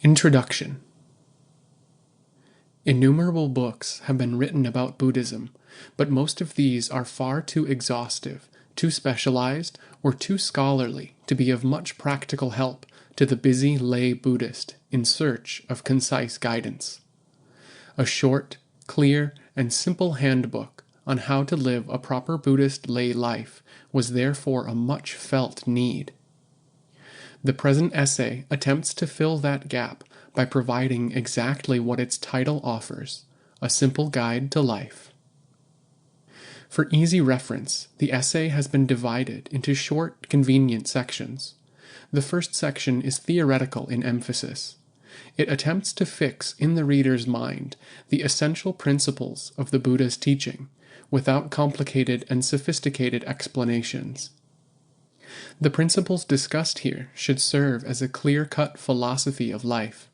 Introduction. Innumerable books have been written about Buddhism, but most of these are far too exhaustive, too specialized, or too scholarly to be of much practical help to the busy lay Buddhist in search of concise guidance. A short, clear, and simple handbook on how to live a proper Buddhist lay life was therefore a much felt need. The present essay attempts to fill that gap by providing exactly what its title offers, a simple guide to life. For easy reference, the essay has been divided into short, convenient sections. The first section is theoretical in emphasis. It attempts to fix in the reader's mind the essential principles of the Buddha's teaching, without complicated and sophisticated explanations. The principles discussed here should serve as a clear-cut philosophy of life,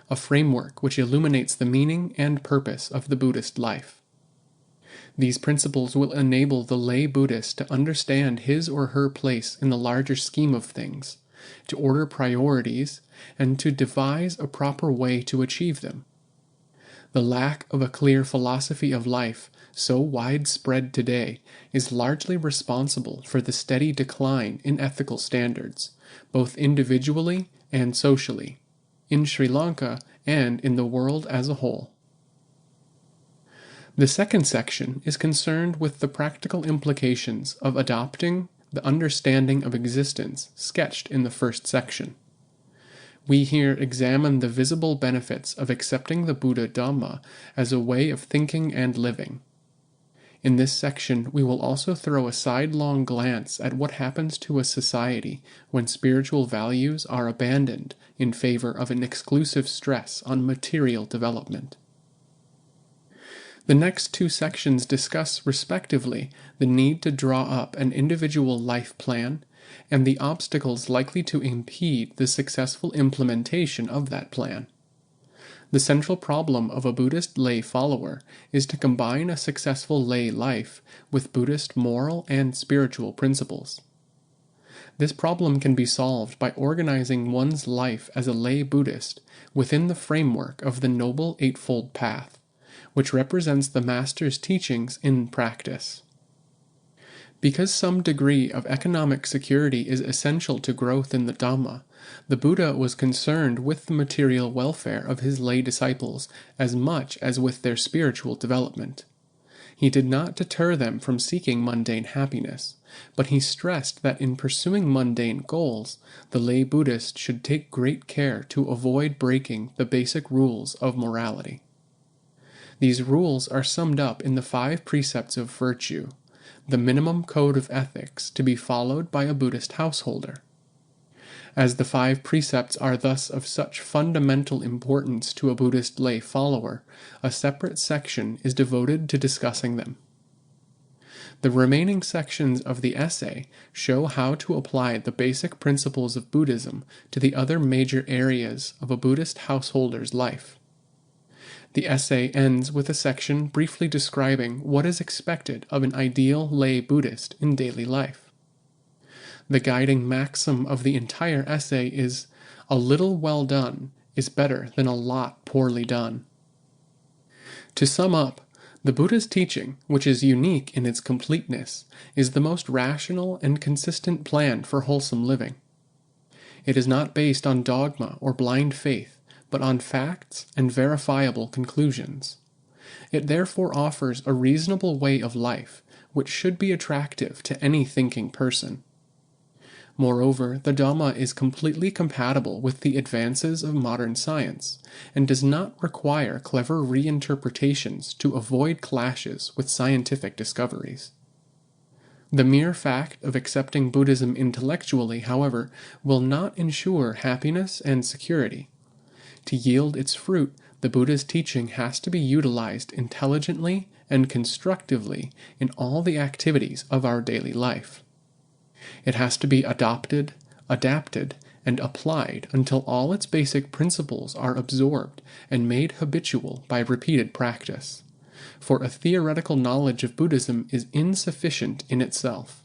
a framework which illuminates the meaning and purpose of the Buddhist life. These principles will enable the lay Buddhist to understand his or her place in the larger scheme of things, to order priorities, and to devise a proper way to achieve them. The lack of a clear philosophy of life, so widespread today, is largely responsible for the steady decline in ethical standards, both individually and socially, in Sri Lanka and in the world as a whole. The second section is concerned with the practical implications of adopting the understanding of existence sketched in the first section. We here examine the visible benefits of accepting the Buddha Dhamma as a way of thinking and living. In this section, we will also throw a sidelong glance at what happens to a society when spiritual values are abandoned in favor of an exclusive stress on material development. The next two sections discuss, respectively, the need to draw up an individual life plan and the obstacles likely to impede the successful implementation of that plan. The central problem of a Buddhist lay follower is to combine a successful lay life with Buddhist moral and spiritual principles. This problem can be solved by organizing one's life as a lay Buddhist within the framework of the Noble Eightfold Path, which represents the Master's teachings in practice. Because some degree of economic security is essential to growth in the Dhamma, the Buddha was concerned with the material welfare of his lay disciples as much as with their spiritual development. He did not deter them from seeking mundane happiness, but he stressed that in pursuing mundane goals, the lay Buddhist should take great care to avoid breaking the basic rules of morality. These rules are summed up in the 5 precepts of virtue, the minimum code of ethics to be followed by a Buddhist householder. As the 5 precepts are thus of such fundamental importance to a Buddhist lay follower, a separate section is devoted to discussing them. The remaining sections of the essay show how to apply the basic principles of Buddhism to the other major areas of a Buddhist householder's life. The essay ends with a section briefly describing what is expected of an ideal lay Buddhist in daily life. The guiding maxim of the entire essay is, "A little well done is better than a lot poorly done." To sum up, the Buddha's teaching, which is unique in its completeness, is the most rational and consistent plan for wholesome living. It is not based on dogma or blind faith, but on facts and verifiable conclusions. It therefore offers a reasonable way of life, which should be attractive to any thinking person. Moreover, the Dhamma is completely compatible with the advances of modern science, and does not require clever reinterpretations to avoid clashes with scientific discoveries. The mere fact of accepting Buddhism intellectually, however, will not ensure happiness and security. To yield its fruit, the Buddha's teaching has to be utilized intelligently and constructively in all the activities of our daily life. It has to be adopted, adapted, and applied until all its basic principles are absorbed and made habitual by repeated practice. For a theoretical knowledge of Buddhism is insufficient in itself.